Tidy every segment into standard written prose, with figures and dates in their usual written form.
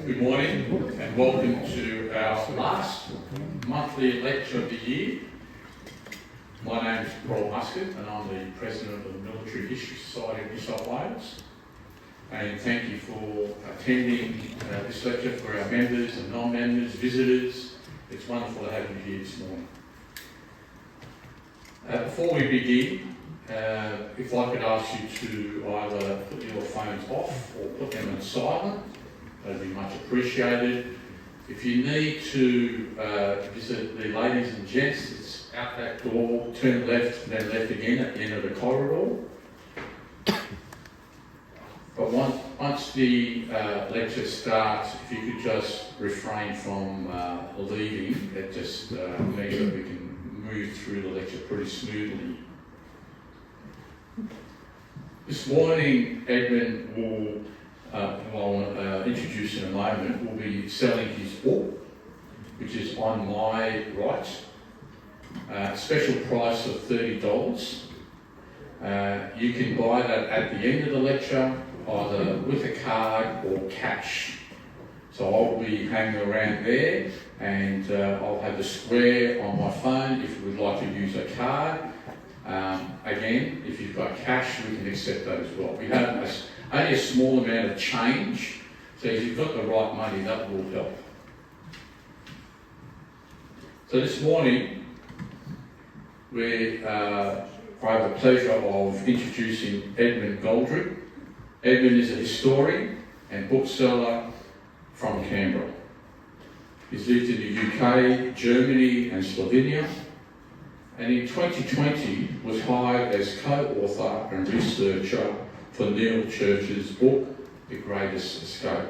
Good morning and welcome to our last monthly lecture of the year. My name is Paul Muscat and I'm the President of the Military History Society of New South Wales. And thank you for attending this lecture for our members and non-members, visitors. It's wonderful to have you here this morning. Before we begin, if I could ask you to either put your phones off or put them on silent, that'd be much appreciated. If you need to visit the ladies and gents, it's out that door, turn left, then left again at the end of the corridor. But once the lecture starts, if you could just refrain from leaving, it just means that we can move through the lecture pretty smoothly. This morning, Edmund will, I'll introduce in a moment, will be selling his book, which is On My Right, special price of $30. You can buy that at the end of the lecture, either with a card or cash. So I'll be hanging around there and I'll have the square on my phone if you would like to use a card. Again, if you've got cash, we can accept that as well. We have only a small amount of change, so if you've got the right money, that will help. So this morning, I have the pleasure of introducing Edmund Goldick. Edmund is a historian and bookseller from Canberra. He's lived in the UK, Germany and Slovenia, and in 2020 was hired as co-author and researcher for Neil Church's book, The Greatest Escape,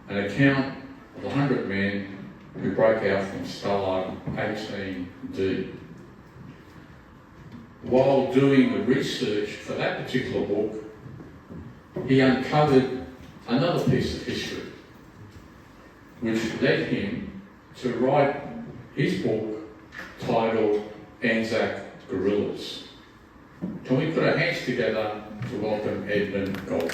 an account of the 100 men who broke out from Stalag 18D. While doing the research for that particular book, he uncovered another piece of history, which led him to write his book titled ANZAC Guerillas. Can we put our hands together to welcome Edmund Goldick?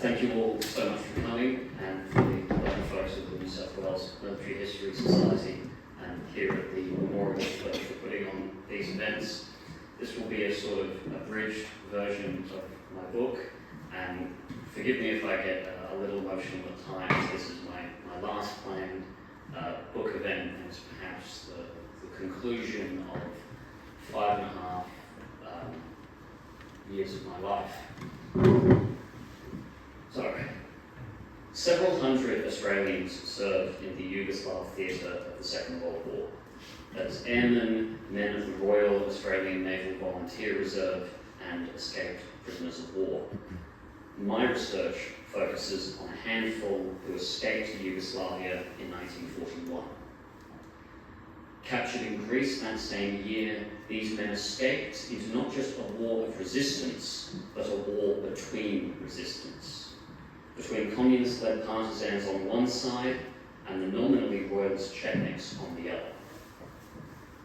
Thank you all so much for coming, and for the lovely folks of the New South Wales Military History Society and here at the Memorial for putting on these events. This will be a sort of abridged version of my book, and forgive me if I get a little emotional at times. This is my last planned book event, and it's perhaps the conclusion of 5.5 years of my life. So, several hundred Australians served in the Yugoslav theatre of the Second World War as airmen, men of the Royal Australian Naval Volunteer Reserve, and escaped prisoners of war. My research focuses on a handful who escaped to Yugoslavia in 1941. Captured in Greece that same year, these men escaped into not just a war of resistance, but a war between resistance. Between communist-led partisans on one side and the nominally royalist Chetniks on the other.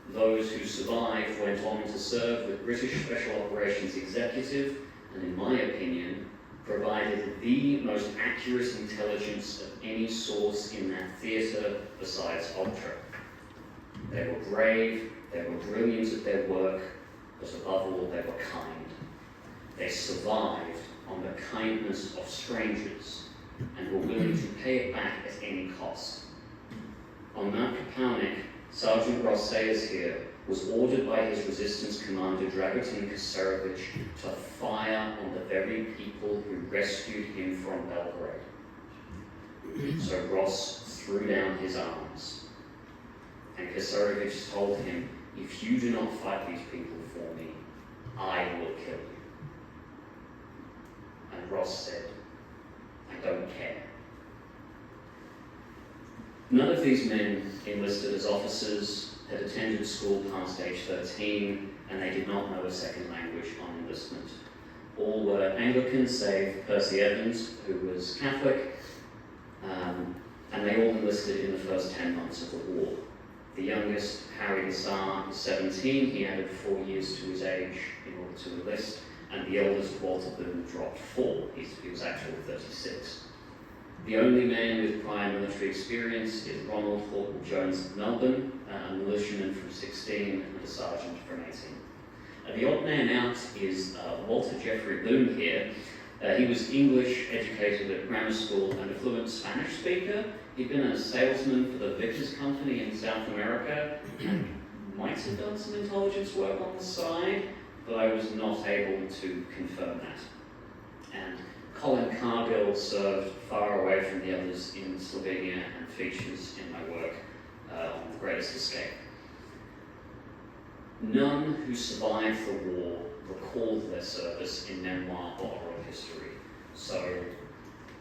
Those who survived went on to serve with British Special Operations Executive, and in my opinion, provided the most accurate intelligence of any source in that theatre besides Ultra. They were brave, they were brilliant at their work, but above all they were kind. They survived on the kindness of strangers and were willing to pay it back at any cost. On Mount Kapaunic, Sergeant Ross Sayers here was ordered by his resistance commander Dragutin Kasarevic to fire on the very people who rescued him from Belgrade. So Ross threw down his arms, and Kasarevic told him, "If you do not fight these people for me, I will kill you." And Ross said, "I don't care." None of these men enlisted as officers, had attended school past age 13, and they did not know a second language on enlistment. All were Anglican, save Percy Evans, who was Catholic, and they all enlisted in the first 10 months of the war. The youngest, Harry the Tsar, was 17. He added 4 years to his age in order to enlist, and the eldest, Walter Boone, dropped 4. He was actually 36. The only man with prior military experience is Ronald Horton Jones of Melbourne, a militiaman from 16 and a sergeant from 18. The odd man out is Walter Jeffrey Boone here. He was English, educated at grammar school, and a fluent Spanish speaker. He'd been a salesman for the Vickers Company in South America and might have done some intelligence work on the side, but I was not able to confirm that. And Colin Cargill served far away from the others in Slovenia and features in my work on The Greatest Escape. None who survived the war recalled their service in memoir or oral history, so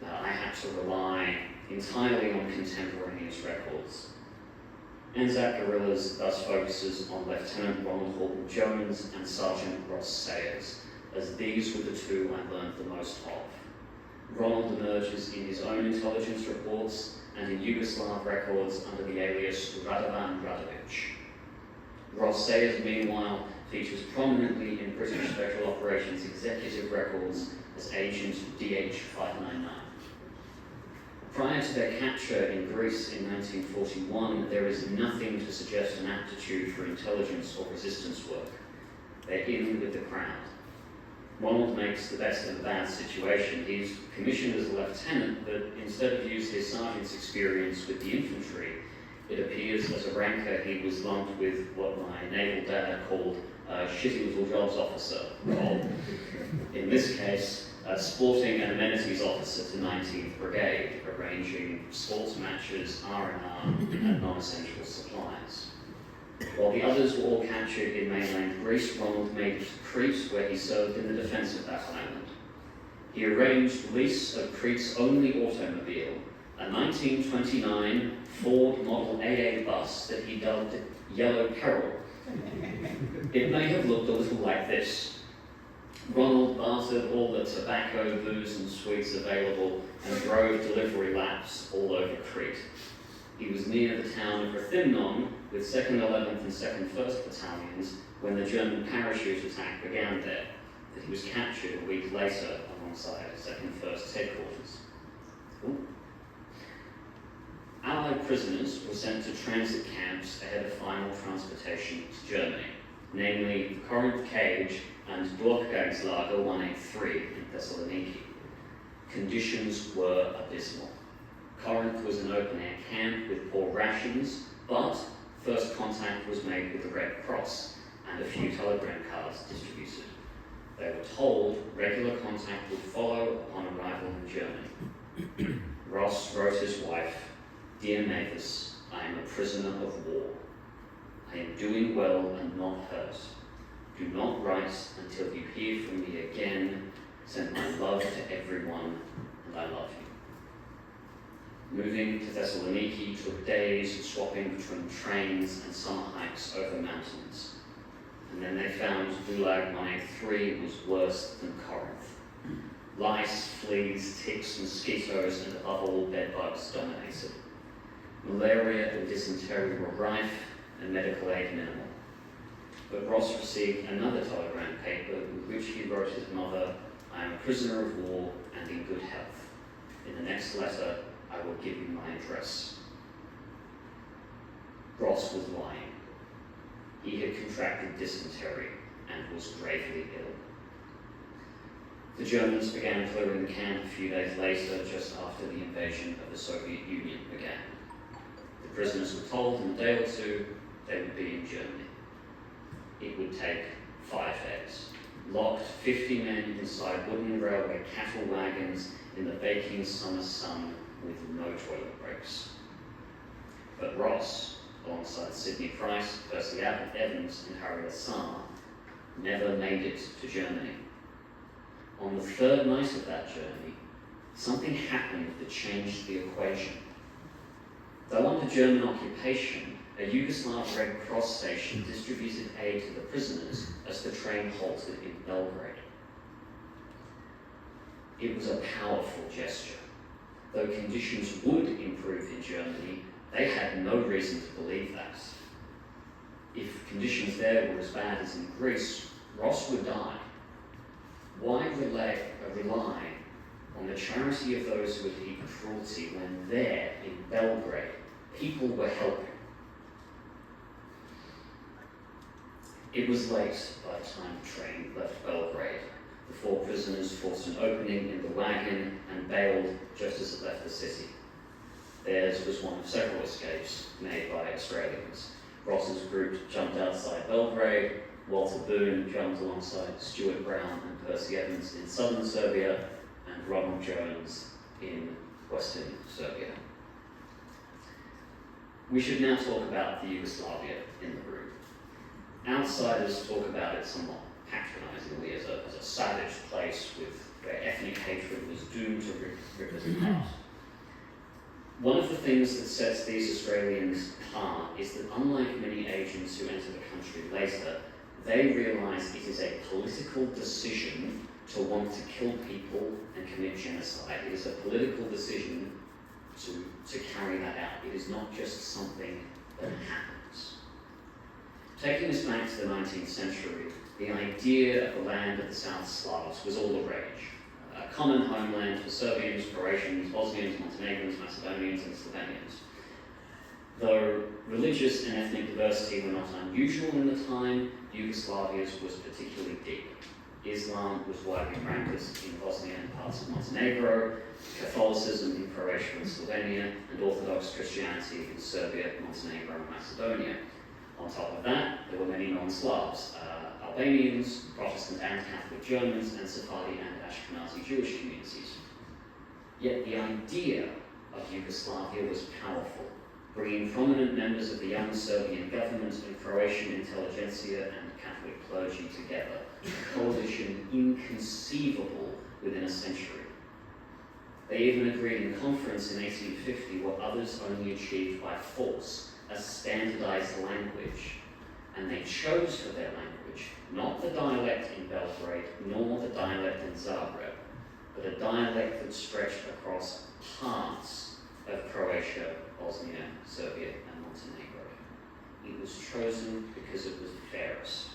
I had to rely entirely on contemporaneous records. ANZAC Guerillas thus focuses on Lieutenant Ronald Horton Jones and Sergeant Ross Sayers, as these were the two I learned the most of. Ronald emerges in his own intelligence reports and in Yugoslav records under the alias Radovan Radovic. Ross Sayers, meanwhile, features prominently in British Special Operations executive records as Agent DH599. Prior to their capture in Greece in 1941, there is nothing to suggest an aptitude for intelligence or resistance work. They're in with the crowd. Ronald makes the best of a bad situation. He's commissioned as a lieutenant, but instead of using his sergeant's experience with the infantry, it appears as a ranker he was lumped with what my naval dad called a shitty little jobs officer, or in this case, a sporting and amenities officer to 19th Brigade, arranging sports matches, R&R, and non-essential supplies. While the others were all captured in mainland Greece, Ronald made it to Crete, where he served in the defence of that island. He arranged lease of Crete's only automobile, a 1929 Ford Model AA bus that he dubbed Yellow Peril. It may have looked a little like this. Ronald bartered all the tobacco, booze and sweets available and drove delivery laps all over Crete. He was near the town of Rethymnon with 2nd, 11th and 2nd, 1st battalions when the German parachute attack began there, that he was captured a week later alongside 2nd, 1st headquarters. Ooh. Allied prisoners were sent to transit camps ahead of final transportation to Germany, namely Corinth Cage and Durchgangslager 183 in Thessaloniki. Conditions were abysmal. Corinth was an open-air camp with poor rations, but first contact was made with the Red Cross and a few telegram cards distributed. They were told regular contact would follow upon arrival in Germany. Ross wrote his wife, "Dear Mavis, I am a prisoner of war. I am doing well and not hurt. Do not write until you hear from me again. Send my love to everyone, and I love you." Moving to Thessaloniki took days swapping between trains and summer hikes over mountains. And then they found Gulag 183 was worse than Corinth. Lice, fleas, ticks, mosquitoes, and above all, bedbugs dominated. Malaria and dysentery were rife, and medical aid minimal. But Ross received another telegram paper with which he wrote his mother, "I am a prisoner of war and in good health. In the next letter, I will give you my address." Ross was lying. He had contracted dysentery and was gravely ill. The Germans began clearing the camp a few days later, just after the invasion of the Soviet Union began. The prisoners were told in a day or two they would be in Germany. It would take 5 days. Locked 50 men inside wooden railway cattle wagons in the baking summer sun with no toilet breaks. But Ross, alongside Sidney Price, Percy Evans and Harry Lassar, never made it to Germany. On the 3rd night of that journey, something happened that changed the equation. Though under German occupation, a Yugoslav Red Cross station distributed aid to the prisoners as the train halted in Belgrade. It was a powerful gesture. Though conditions would improve in Germany, they had no reason to believe that. if conditions there were as bad as in Greece, Ross would die. Why rely on the charity of those who would heap cruelty when there, in Belgrade, people were helping? It was late by the time the train left Belgrade. The 4 prisoners forced an opening in the wagon and bailed just as it left the city. Theirs was one of several escapes made by Australians. Ross's group jumped outside Belgrade, Walter Boone jumped alongside Stuart Brown and Percy Evans in southern Serbia, and Ronald Jones in western Serbia. We should now talk about the Yugoslavia in the group. Outsiders talk about it somewhat patronisingly as a savage place where ethnic hatred was doomed to rip us apart. One of the things that sets these Australians apart is that unlike many agents who enter the country later, they realise it is a political decision to want to kill people and commit genocide. It is a political decision to carry that out. It is not just something that happens. Taking us back to the 19th century, the idea of the land of the South Slavs was all the rage. A common homeland for Serbians, Croatians, Bosnians, Montenegrins, Macedonians, and Slovenians. Though religious and ethnic diversity were not unusual in the time, Yugoslavia's was particularly deep. Islam was widely practiced in Bosnia and parts of Montenegro, Catholicism in Croatia and Slovenia, and Orthodox Christianity in Serbia, Montenegro, and Macedonia. On top of that, there were many non-Slavs, Albanians, Protestant and Catholic Germans, and Sephardi and Ashkenazi Jewish communities. Yet the idea of Yugoslavia was powerful, bringing prominent members of the young Serbian government and Croatian intelligentsia and Catholic clergy together, a coalition inconceivable within a century. They even agreed in conference in 1850 what others only achieved by force, a standardized language, and they chose for their language not the dialect in Belgrade nor the dialect in Zagreb, but a dialect that stretched across parts of Croatia, Bosnia, Serbia, and Montenegro. It was chosen because it was fairest.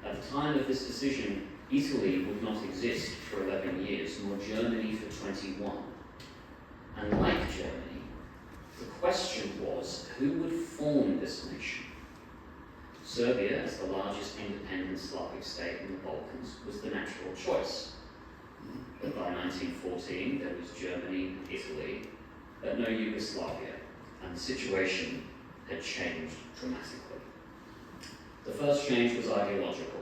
At the time of this decision, Italy would not exist for 11 years, nor Germany for 21. And like Germany, the question was, who would form this nation? Serbia, as the largest independent Slavic state in the Balkans, was the natural choice. But by 1914, there was Germany and Italy, but no Yugoslavia, and the situation had changed dramatically. The first change was ideological,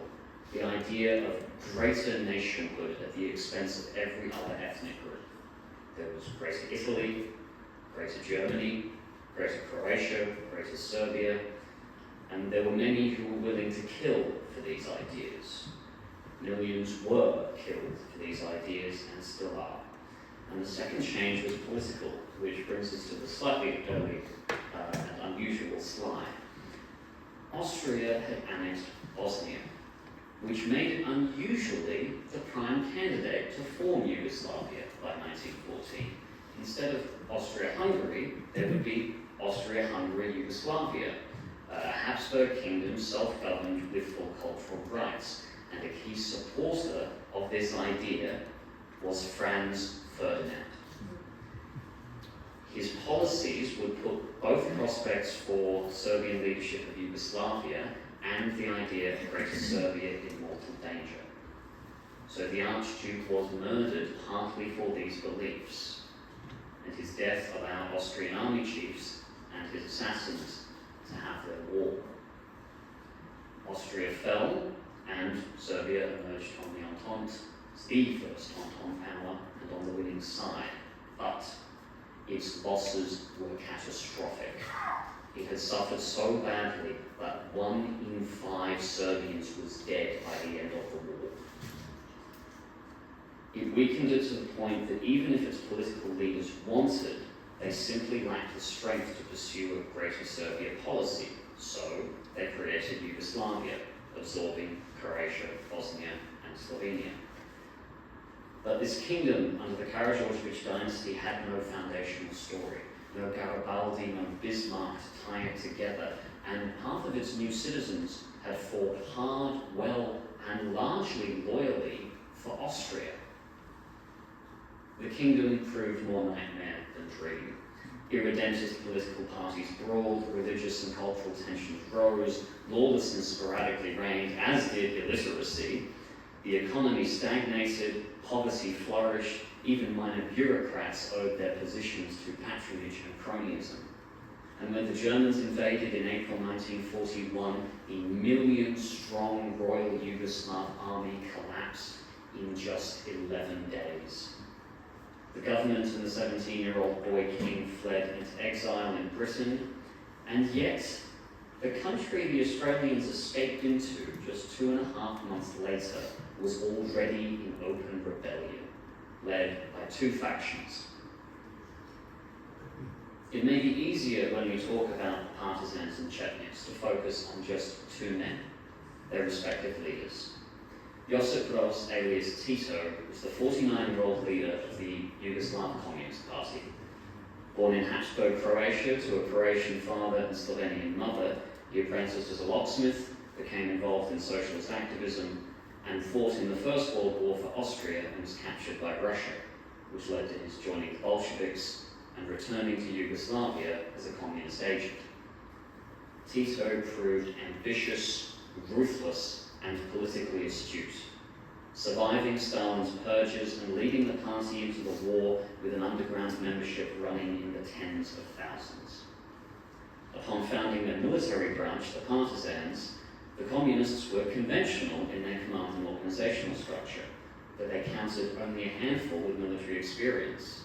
the idea of greater nationhood at the expense of every other ethnic group. There was Greater Italy, Greater Germany, Greater Croatia, Greater Serbia, and there were many who were willing to kill for these ideas. Millions were killed for these ideas and still are. And the second change was political, which brings us to the slightly early and unusual slide. Austria had annexed Bosnia, which made it unusually the prime candidate to form Yugoslavia by 1914. Instead of Austria-Hungary, there would be Austria-Hungary-Yugoslavia, a Habsburg kingdom self-governed with full cultural rights. And a key supporter of this idea was Franz Ferdinand. His policies would put both prospects for Serbian leadership of Yugoslavia and the idea of Greater Serbia in mortal danger. So the Archduke was murdered partly for these beliefs, and his death allowed Austrian army chiefs and his assassins to have their war. Austria fell, and Serbia emerged on the Entente as the first Entente power and on the winning side. But its losses were catastrophic. It had suffered so badly that 1 in 5 Serbians was dead by the end of the war. It weakened it to the point that even if its political leaders wanted, they simply lacked the strength to pursue a Greater Serbia policy. So they created Yugoslavia, absorbing Croatia, Bosnia, and Slovenia. But this kingdom under the Karađorđević dynasty had no foundational story, no Garibaldi, no Bismarck to tie it together, and half of its new citizens had fought hard, well, and largely loyally for Austria. The kingdom proved more nightmare than dream. Irredentist political parties brawled, religious and cultural tensions rose, lawlessness sporadically reigned, as did illiteracy. The economy stagnated, poverty flourished, even minor bureaucrats owed their positions to patronage and cronyism. And when the Germans invaded in April 1941, the million-strong Royal Yugoslav army collapsed in just 11 days. The government and the 17-year-old boy king fled into exile in Britain, and yet the country the Australians escaped into just 2.5 months later was already in open rebellion, led by two factions. It may be easier when we talk about partisans and Chetniks to focus on just two men, their respective leaders. Josip Broz, alias Tito, was the 49-year-old leader of the Yugoslav Communist Party. Born in Habsburg, Croatia, to a Croatian father and Slovenian mother, he apprenticed as a locksmith, became involved in socialist activism, and fought in the First World War for Austria and was captured by Russia, which led to his joining the Bolsheviks and returning to Yugoslavia as a communist agent. Tito proved ambitious, ruthless, and politically astute, surviving Stalin's purges and leading the party into the war with an underground membership running in the tens of thousands. Upon founding their military branch, the Partisans, the communists were conventional in their command and organizational structure, but they counted only a handful with military experience,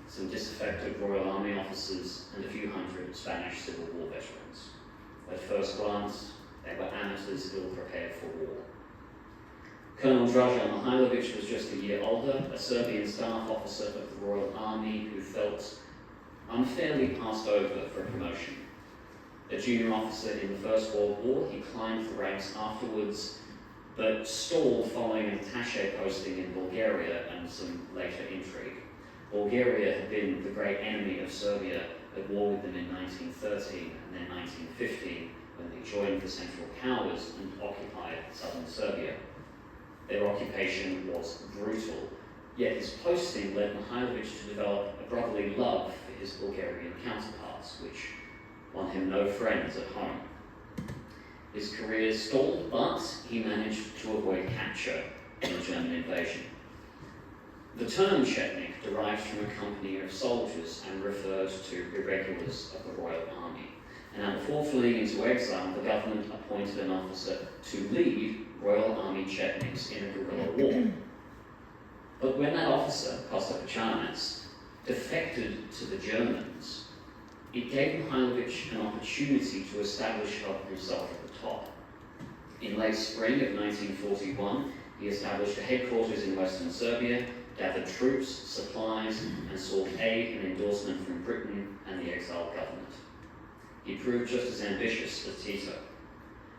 some disaffected Royal Army officers and a few hundred Spanish Civil War veterans. At first glance, they were amateurs ill-prepared for war. Colonel Draža Mihailović was just a year older, a Serbian staff officer of the Royal Army who felt unfairly passed over for a promotion. A junior officer in the First World War, he climbed the ranks afterwards, but stalled following an attaché posting in Bulgaria and some later intrigue. Bulgaria had been the great enemy of Serbia, at war with them in 1913 and then 1915, when they joined the Central Powers and occupied southern Serbia. Their occupation was brutal, yet his posting led Mihailović to develop a brotherly love for his Bulgarian counterparts, which won him no friends at home. His career stalled, but he managed to avoid capture in the German invasion. The term Chetnik derives from a company of soldiers and refers to irregulars of the Royal Army. And now, before fleeing into exile, the government appointed an officer to lead Royal Army Chetniks in a guerrilla war. But when that officer, Kosta Pachanac, defected to the Germans, it gave Mihailović an opportunity to establish himself at the top. In late spring of 1941, he established a headquarters in Western Serbia, gathered troops, supplies, and sought aid and endorsement from Britain and the exiled government. He proved just as ambitious as Tito.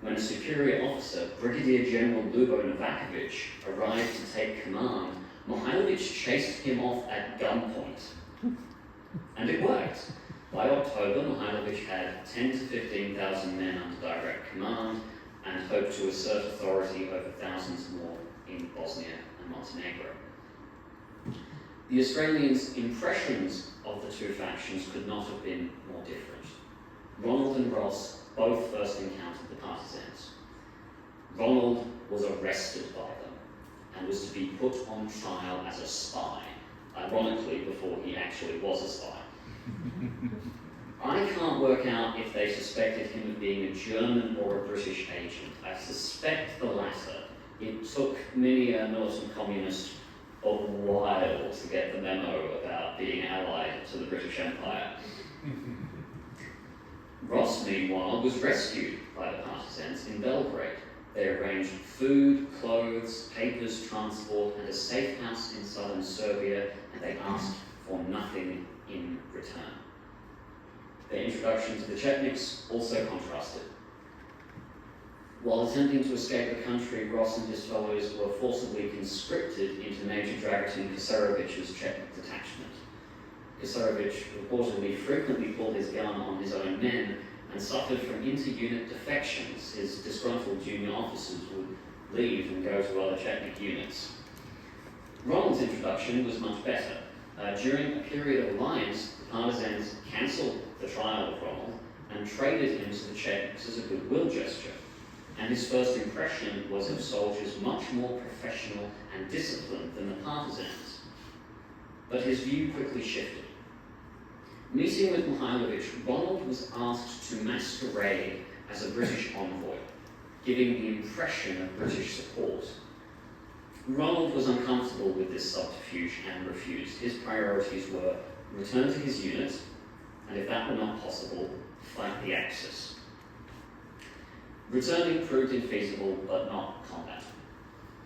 When a superior officer, Brigadier General Ljubo Novaković, arrived to take command, Mihailović chased him off at gunpoint. And it worked. By October, Mihailović had 10 to 15,000 men under direct command and hoped to assert authority over thousands more in Bosnia and Montenegro. The Australians' impressions of the two factions could not have been more different. Ronald and Ross both first encountered the partisans. Ronald was arrested by them and was to be put on trial as a spy, ironically before he actually was a spy. I can't work out if they suspected him of being a German or a British agent. I suspect the latter. It took many a militant communist a while to get the memo about being allied to the British Empire. Ross, meanwhile, was rescued by the partisans in Belgrade. They arranged food, clothes, papers, transport, and a safe house in southern Serbia, and they asked for nothing in return. Their introduction to the Chetniks also contrasted. While attempting to escape the country, Ross and his fellows were forcibly conscripted into Major Dragutin Kasarović's Chetnik detachment. Kasarović reportedly frequently pulled his gun on his own men and suffered from inter-unit defections. His disgruntled junior officers would leave and go to other Chetnik units. Ronald's introduction was much better. During a period of alliance, the partisans cancelled the trial of Ronald and traded him to the Chetniks as a goodwill gesture. And his first impression was of soldiers much more professional and disciplined than the partisans. But his view quickly shifted. Meeting with Mihailovich, Ronald was asked to masquerade as a British envoy, giving the impression of British support. Ronald was uncomfortable with this subterfuge and refused. His priorities were return to his unit, and if that were not possible, fight the Axis. Returning proved infeasible, but not combat.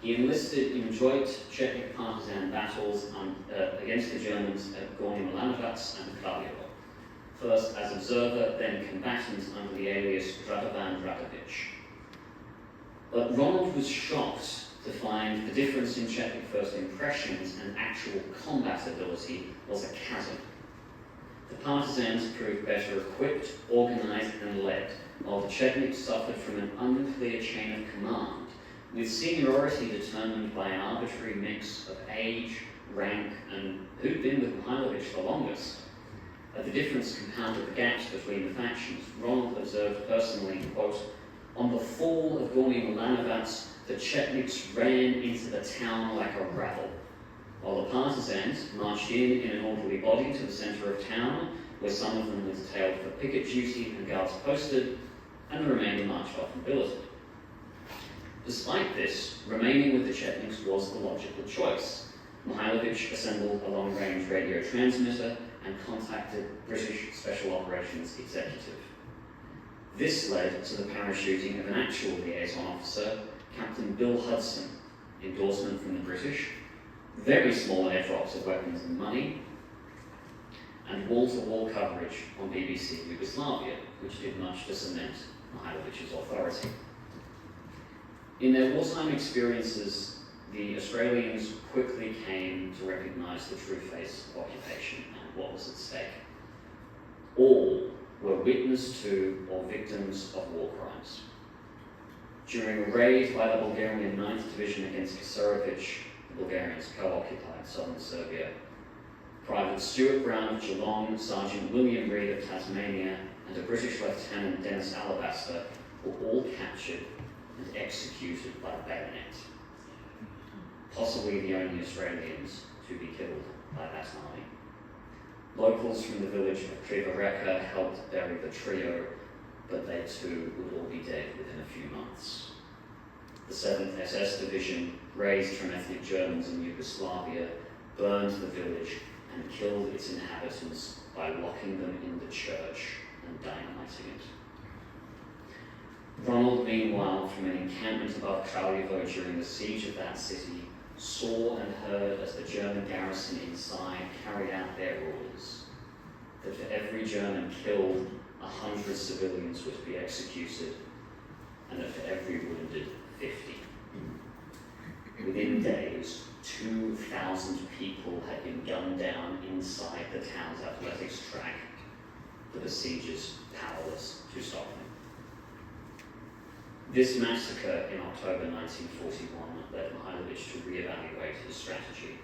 He enlisted in joint Chetnik partisan battles against the Germans at Gorny Milanovac and Kraljevo. First as observer, then combatant under the alias Radovan Dragovic. But Ronald was shocked to find the difference in Chetnik first impressions and actual combat ability was a chasm. The partisans proved better equipped, organised and led, while the Chetniks suffered from an unclear chain of command, with seniority determined by an arbitrary mix of age, rank, and who'd been with Mihailovich the longest. The difference compounded the gaps between the factions. Ronald observed personally, quote, "On the fall of Gorny Milanovac, the Chetniks ran into the town like a rabble, while the partisans marched in an orderly body to the centre of town, where some of them were detailed for picket duty and guards posted, and the remainder marched off and billeted." Despite this, remaining with the Chetniks was the logical choice. Mihailovich assembled a long-range radio transmitter and contacted British Special Operations Executive. This led to the parachuting of an actual liaison officer, Captain Bill Hudson, endorsement from the British, very small airdrops of weapons and money, and wall-to-wall coverage on BBC Yugoslavia, which did much to cement Mihailovich's authority. In their wartime experiences, the Australians quickly came to recognise the true face of occupation and what was at stake. All were witness to or victims of war crimes. During a raid by the Bulgarian 9th Division against Kiserovich, the Bulgarians co-occupied southern Serbia, Private Stuart Brown of Geelong, Sergeant William Reid of Tasmania, and a British Lieutenant Dennis Alabaster were all captured and executed by bayonet. Possibly the only Australians to be killed by that army. Locals from the village of Kriva Reka helped bury the trio, but they too would all be dead within a few months. The 7th SS Division, raised from ethnic Germans in Yugoslavia, burned the village and killed its inhabitants by locking them in the church and dynamiting it. Ronald, meanwhile, from an encampment above Kraljevo during the siege of that city, saw and heard as the German garrison inside carried out their orders, that for every German killed, 100 civilians were to be executed, and that for every wounded, 50. Within days, 2,000 people had been gunned down inside the town's athletics track, the besiegers powerless to stop them. This massacre in October 1941 led Mihailovich to re-evaluate his strategy.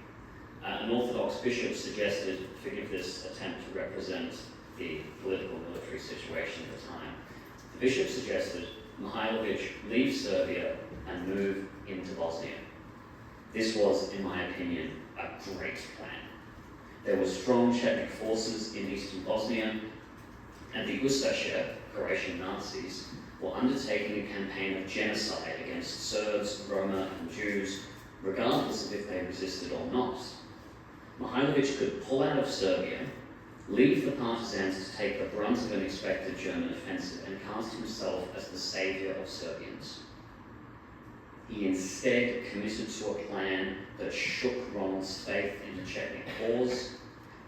An Orthodox bishop suggested, forgive this attempt to represent the political military situation at the time, the bishop suggested Mihailovich leave Serbia and move into Bosnia. This was, in my opinion, a great plan. There were strong Chetnik forces in eastern Bosnia, and the Ustaše, Croatian Nazis, were undertaking a campaign of genocide against Serbs, Roma and Jews, regardless of if they resisted or not. Mihailovich could pull out of Serbia, leave the partisans to take the brunt of an expected German offensive, and cast himself as the saviour of Serbians. He instead committed to a plan that shook Ronald's faith in the Chetnik cause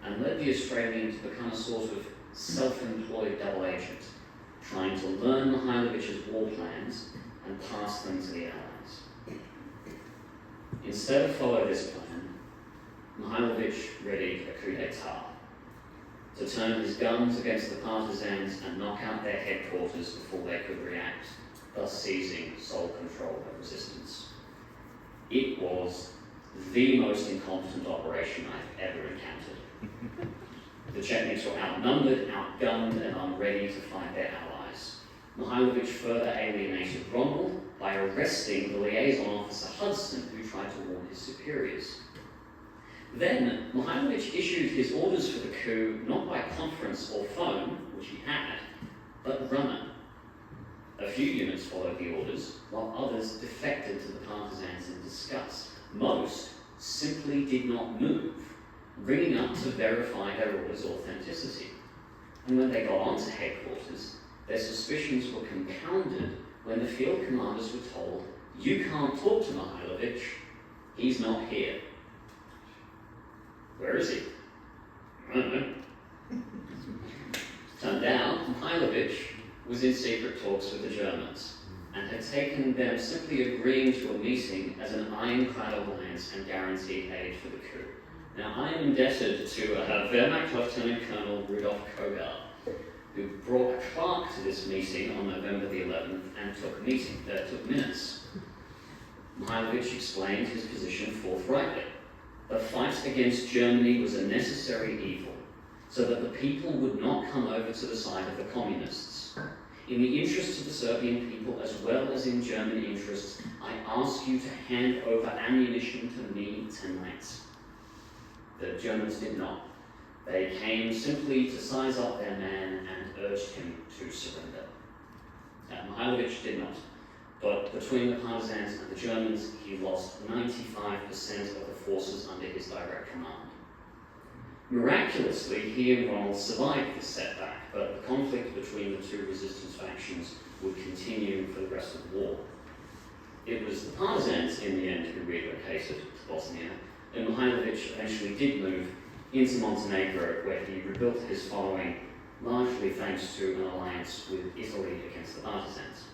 and led the Australian to become a sort of self-employed double agent, trying to learn Mihailovich's war plans and pass them to the Allies. Instead of follow this plan, Mihailovich readied a coup d'etat. to turn his guns against the partisans and knock out their headquarters before they could react, thus seizing sole control of resistance. It was the most incompetent operation I've ever encountered. The Chetniks were outnumbered, outgunned, and unready to fight their allies. Mihailovich further alienated Rommel by arresting the liaison officer Hudson, who tried to warn his superiors. Then, Mihailovich issued his orders for the coup not by conference or phone, which he had, but runner. A few units followed the orders, while others defected to the partisans in disgust. Most simply did not move, bringing up to verify their orders' authenticity. And when they got onto headquarters, their suspicions were compounded when the field commanders were told, "You can't talk to Mihailovich, he's not here." Where is he? I don't know. Turned out, Mihailovich was in secret talks with the Germans and had taken them simply agreeing to a meeting as an ironclad alliance and guaranteed aid for the coup. Now, I am indebted to Wehrmacht Lieutenant Colonel Rudolf Kogar, who brought a clerk to this meeting on November the 11th and took minutes. Mihailovich explained his position forthrightly. The fight against Germany was a necessary evil, so that the people would not come over to the side of the communists. In the interests of the Serbian people, as well as in German interests, I ask you to hand over ammunition to me tonight. The Germans did not. They came simply to size up their man and urged him to surrender. Mihailovich did not. But between the partisans and the Germans, he lost 95% of the forces under his direct command. Miraculously, he and Rommel survived this setback, but the conflict between the two resistance factions would continue for the rest of the war. It was the partisans in the end who relocated to Bosnia, and Mihailovich eventually did move into Montenegro, where he rebuilt his following, largely thanks to an alliance with Italy against the partisans.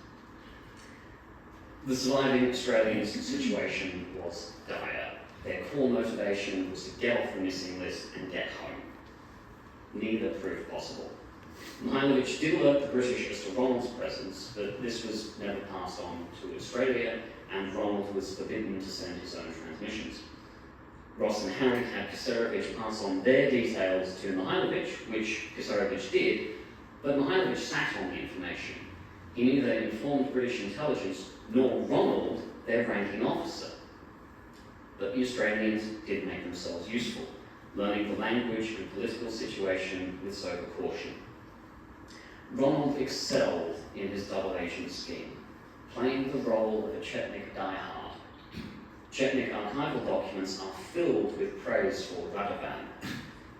The surviving Australians' situation was dire. Their core motivation was to get off the missing list and get home. Neither proved possible. Mihailovich did alert the British as to Rommel's presence, but this was never passed on to Australia, and Rommel was forbidden to send his own transmissions. Ross and Harry had Pisarevich pass on their details to Mihailovich, which Pisarevich did, but Mihailovich sat on the information. He neither informed British intelligence nor Rommel, their ranking officer. But the Australians did make themselves useful, learning the language and political situation with sober caution. Rommel excelled in his double agent scheme, playing the role of a Chetnik diehard. Chetnik archival documents are filled with praise for Radovan,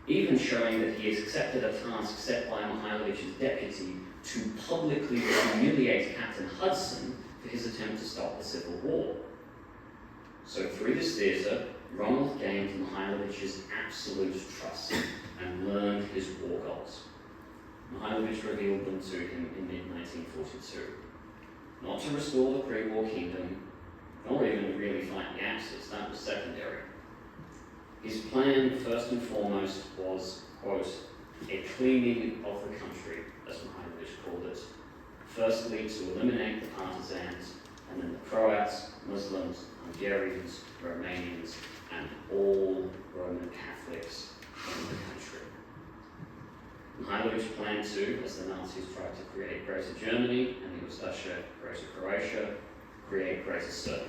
even showing that he has accepted a task set by Mihailovich's deputy to publicly humiliate Captain Hudson for his attempt to stop the Civil War. So through this theatre, Rommel gained Mihailovich's absolute trust and learned his war goals. Mihailovich revealed them to him in mid-1942. Not to restore the pre-war kingdom, nor even really fight the Axis, that was secondary. His plan, first and foremost, was, quote, a cleaning of the country, as Mihailovich called it. Firstly, to eliminate the partisans, and then the Croats, Muslims, Hungarians, Romanians, and all Roman Catholics in the country. Mihailovich planned to, as the Nazis tried to create Greater Germany and Yugoslavia, Greater Croatia, create Greater Serbia.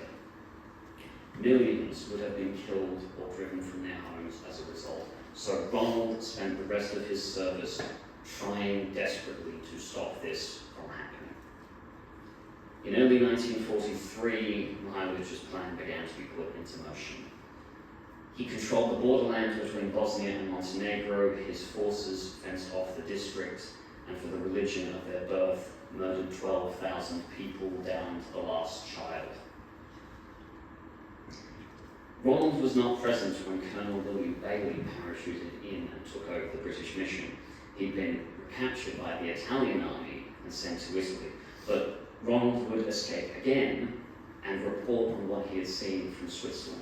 Millions would have been killed or driven from their homes as a result, so Rommel spent the rest of his service trying desperately to stop this from happening. In early 1943, Mihailovich's plan began to be put into motion. He controlled the borderland between Bosnia and Montenegro. His forces fenced off the district, and for the religion of their birth, murdered 12,000 people down to the last child. Ronald was not present when Colonel William Bailey parachuted in and took over the British mission. He'd been recaptured by the Italian army and sent to Italy, but Ronald would escape again and report on what he had seen from Switzerland.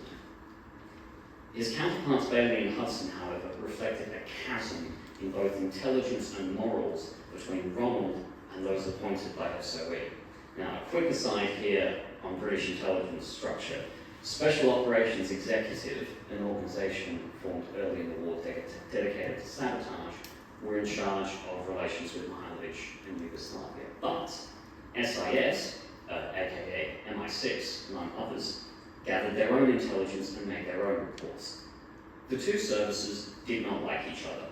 His counterparts Bailey and Hudson, however, reflected a chasm in both intelligence and morals between Ronald and those appointed by SOE. Now, a quick aside here on British intelligence structure. Special Operations Executive, an organisation formed early in the war dedicated to sabotage, were in charge of relations with Milosevic and Yugoslavia. But SIS, aka MI6, among others, gathered their own intelligence and made their own reports. The two services did not like each other.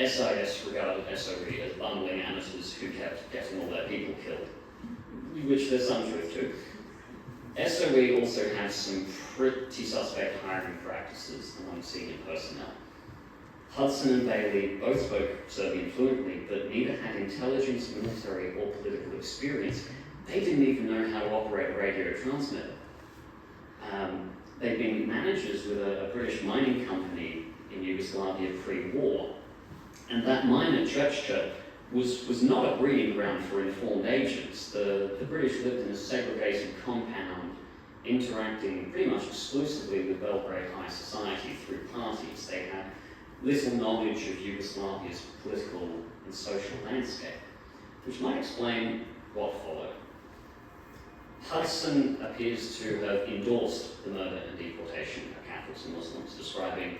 SIS regarded SOE as bungling amateurs who kept getting all their people killed, which there's some truth to. SOE also had some pretty suspect hiring practices among senior personnel. Hudson and Bailey both spoke Serbian fluently, but neither had intelligence, military, or political experience. They didn't even know how to operate a radio transmitter. They'd been managers with a British mining company in Yugoslavia pre-war, and that mine at Churchka was not a breeding ground for informed agents. The British lived in a segregated compound, interacting pretty much exclusively with Belgrade high society through parties. They had little knowledge of Yugoslavia's political and social landscape, which might explain what followed. Hudson appears to have endorsed the murder and deportation of Catholics and Muslims, describing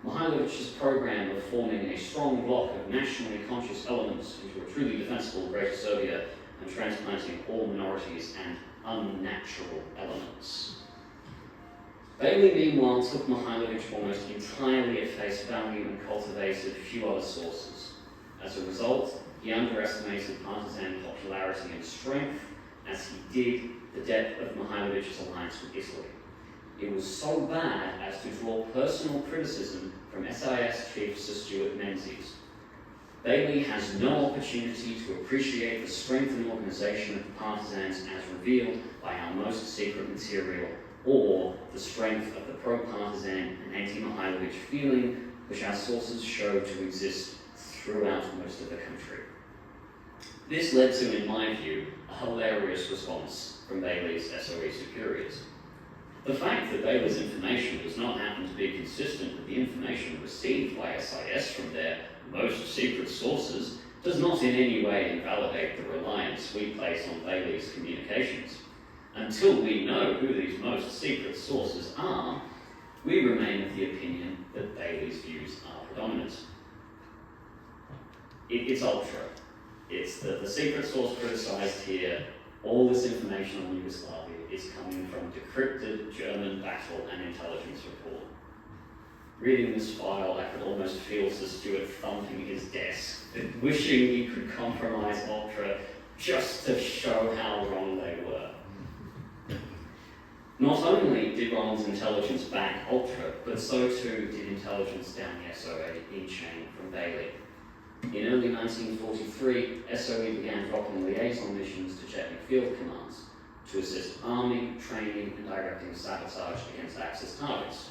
Mihalojevic's program of forming a strong bloc of nationally conscious elements into a truly defensible Greater Serbia and transplanting all minorities and unnatural elements. Bailey, meanwhile, took Mihailovic almost entirely at face value and cultivated few other sources. As a result, he underestimated partisan popularity and strength, as he did the depth of Mihailovic's alliance with Italy. It was so bad as to draw personal criticism from SIS Chief Sir Stuart Menzies. Bailey has no opportunity to appreciate the strength and organisation of the partisans as revealed by our most secret material, or the strength of the pro-partisan and anti-Mihailovic feeling which our sources show to exist throughout most of the country. This led to, in my view, a hilarious response from Bailey's SOE superiors. The fact that Bailey's information does not happen to be consistent with the information received by SIS from their most secret sources does not in any way invalidate the reliance we place on Bailey's communications. Until we know who these most secret sources are, we remain of the opinion that Bailey's views are predominant. It's ultra. It's the secret source criticised here. All this information on Yugoslavia is coming from decrypted German battle and intelligence report. Reading this file, I could almost feel Sir Stuart thumping his desk, wishing he could compromise Ultra just to show how wrong they were. Not only did Ronald's intelligence back Ultra, but so too did intelligence down the SOE chain from Bailey. In early 1943, SOE began dropping liaison missions to Chetnik field commands to assist arming, training, and directing sabotage against Axis targets.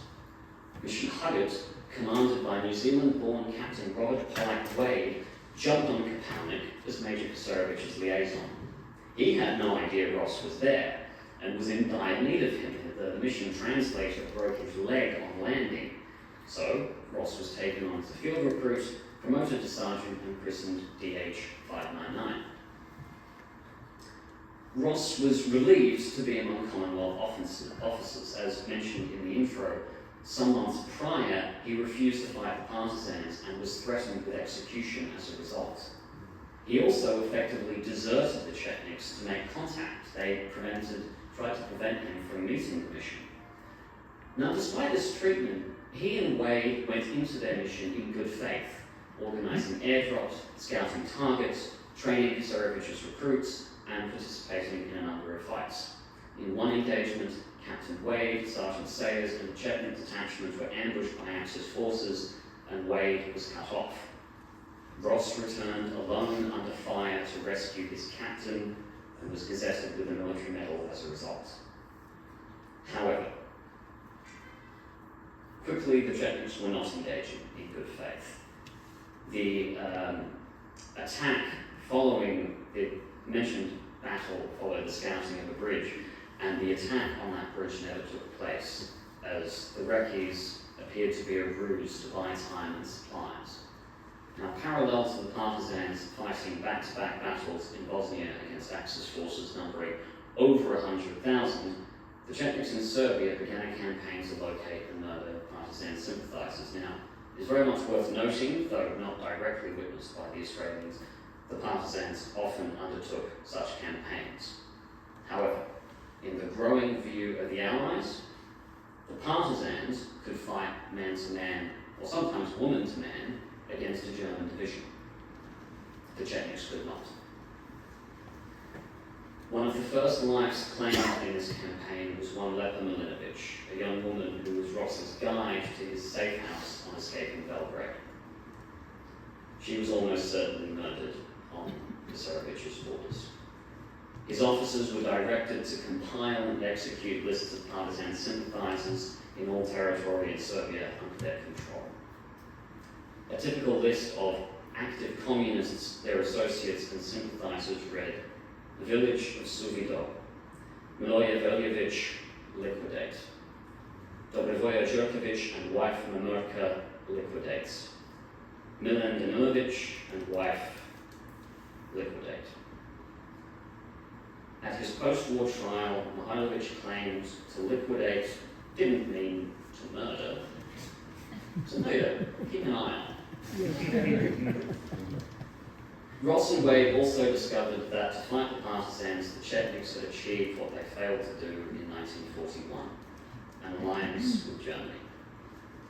Mission Huggett, commanded by New Zealand-born Captain Robert Pollock Wade, jumped on Kapaunic as Major Kasarevic's liaison. He had no idea Ross was there, and was in dire need of him. The mission translator broke his leg on landing, so Ross was taken on as a field recruit, promoted to sergeant, and christened DH-599. Ross was relieved to be among Commonwealth officers. As mentioned in the intro, some months prior, he refused to fight the partisans and was threatened with execution as a result. He also effectively deserted the Chetniks to make contact. They tried to prevent him from meeting the mission. Now, despite this treatment, he and Wade went into their mission in good faith, organising airdrops, scouting targets, training Kasarevic's recruits, and participating in a number of fights. In one engagement, Captain Wade, Sergeant Sayers, and the Chetnik detachment were ambushed by Axis forces, and Wade was cut off. Ross returned alone under fire to rescue his captain, and was gazetted with a military medal as a result. However, quickly the Chetniks were not engaging in good faith. The attack following the mentioned battle followed the scouting of a bridge, and the attack on that bridge never took place, as the recce's appeared to be a ruse to buy time and supplies. Now, parallel to the partisans fighting back-to-back battles in Bosnia against Axis forces numbering over 100,000, the Chetniks in Serbia began a campaign to locate and murder partisan sympathisers. Now, it's very much worth noting, though not directly witnessed by the Australians, the partisans often undertook such campaigns. However, in the growing view of the Allies, the partisans could fight man to man, or sometimes woman to man, against a German division. The Chetniks could not. One of the first lives claimed in this campaign was one Lepa Milinovic, a young woman who was Ross's guide to his safe house on escaping Belgrade. She was almost certainly murdered on Pisarovic's orders. His officers were directed to compile and execute lists of partisan sympathisers in all territory in Serbia under their control. A typical list of active communists, their associates and sympathisers read: the village of Suvido, Miloje Veljevic, liquidate. Dobrivoje Đurković and wife Mamurka, liquidates. Milan Danilovic and wife, liquidate. At his post-war trial, Mihailovic claimed to liquidate didn't mean to murder. So keep an eye on. Ross and Wade also discovered that to fight the partisans, the Chetniks had achieved what they failed to do in 1941, an alliance with Germany.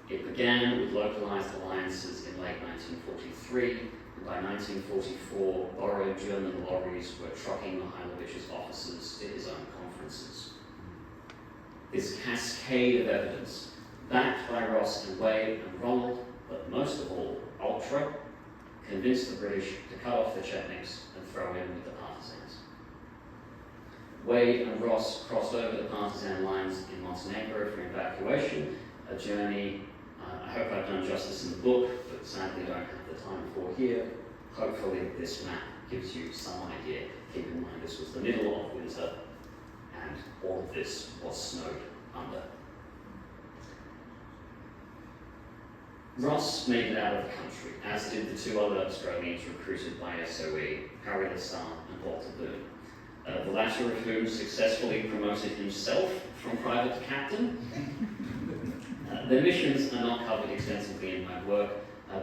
It began with localised alliances in late 1943, and by 1944, borrowed German lorries were trucking Mihailovic's officers to his own conferences. This cascade of evidence, backed by Ross and Wade and Ronald, but most of all, Ultra, convinced the British to cut off the Chetniks and throw in with the partisans. Wade and Ross crossed over the partisan lines in Montenegro for evacuation, a journey I hope I've done justice in the book, but sadly don't have the time for here. Hopefully this map gives you some idea. Keep in mind this was the middle of winter and all of this was snowed under. Ross made it out of the country, as did the two other Australians recruited by SOE, Harry Lassar and Walter Boone, the latter of whom successfully promoted himself from private to captain. Their missions are not covered extensively in my work.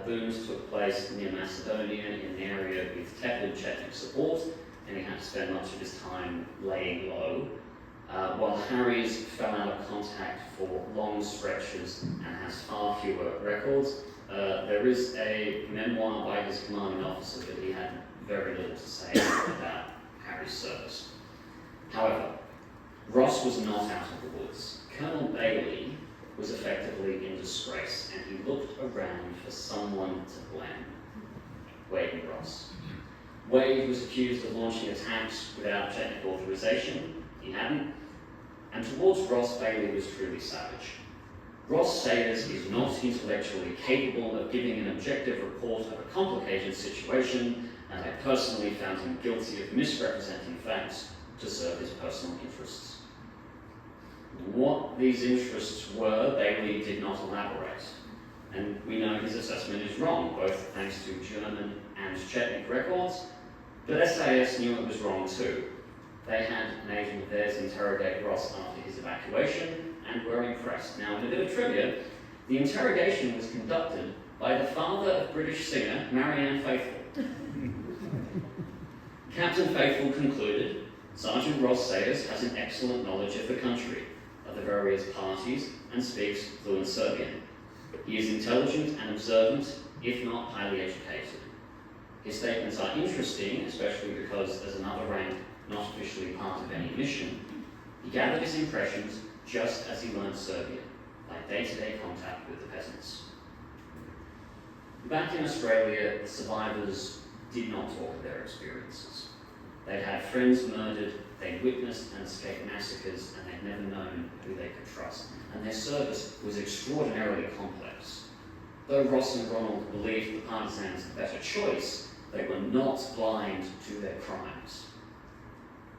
Boone's took place near Macedonia in an area with tepid Chetnik support, and he had to spend much of his time laying low, while Harry's fell out of contact for long stretches and has far fewer records. There is a memoir by his commanding officer, but he had very little to say about Harry's service. However, Ross was not out of the woods. Colonel Bailey was effectively in disgrace, and he looked around for someone to blame. Wade and Ross. Wade was accused of launching attacks without technical authorization. He hadn't. And towards Ross, Bailey was truly savage. Ross Sayers is not intellectually capable of giving an objective report of a complicated situation, and I personally found him guilty of misrepresenting facts to serve his personal interests. What these interests were, Bailey did not elaborate, and we know his assessment is wrong, both thanks to German and Chetnik records, but SAS knew it was wrong too. They had an agent of theirs interrogate Ross after his evacuation and were impressed. Now, in a bit of trivia, the interrogation was conducted by the father of British singer Marianne Faithfull. Captain Faithfull concluded, Sergeant Ross Sayers has an excellent knowledge of the country, of the various parties, and speaks fluent Serbian. He is intelligent and observant, if not highly educated. His statements are interesting, especially because, as another rank not officially part of any mission, he gathered his impressions just as he learned Serbian, by day-to-day contact with the peasants. Back in Australia, the survivors did not talk of their experiences. They'd had friends murdered, they'd witnessed and escaped massacres, and they'd never known who they could trust. And their service was extraordinarily complex. Though Ross and Ronald believed the partisans a better choice, they were not blind to their crimes.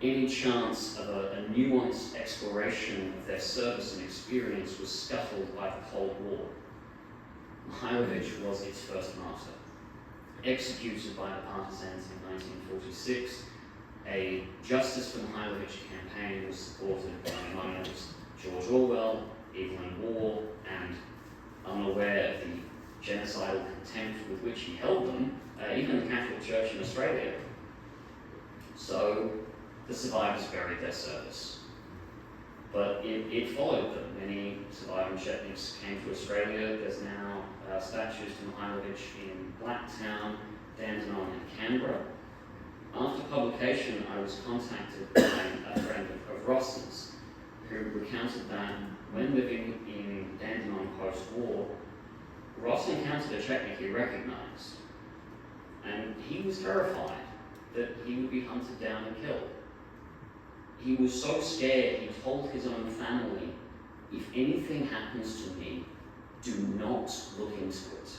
Any chance of a nuanced exploration of their service and experience was scuttled by the Cold War. Mihailovic was its first martyr. executed by the partisans in 1946. A Justice for Mihailovich campaign was supported by, among others, George Orwell, Evelyn Waugh, and unaware of the genocidal contempt with which he held them, even the Catholic Church in Australia. So the survivors buried their service. But it followed them. Many surviving Chetniks came to Australia. There's now statues to Mihailovich in Blacktown, Dandenong and Canberra. After publication, I was contacted by a friend of Ross's who recounted that when living in Dandenong post-war, Ross encountered a Chetnik he recognized, and he was terrified that he would be hunted down and killed. He was so scared, he told his own family, if anything happens to me, do not look into it.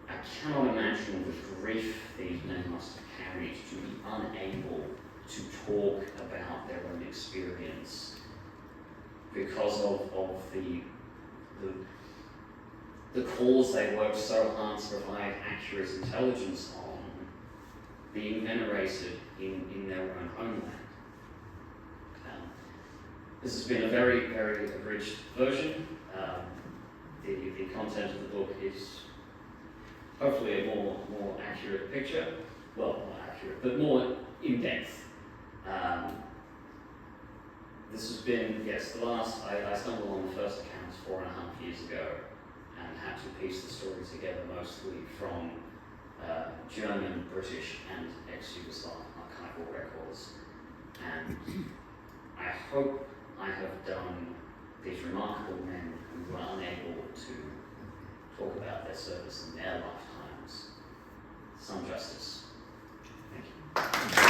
I cannot imagine the grief these men must have carried to be unable to talk about their own experience because of the cause they worked so hard to provide accurate intelligence on being venerated in their own homeland. This has been a very, very abridged version. The content of the book is hopefully a more accurate picture. Well, not accurate, but more in-depth. This has been, yes, the last, I stumbled on the first accounts 4.5 years ago and had to piece the story together mostly from German, British and ex-Yugoslav archival records. And I hope I have done these remarkable men who were unable to talk about their service in their lifetimes some justice. Thank you.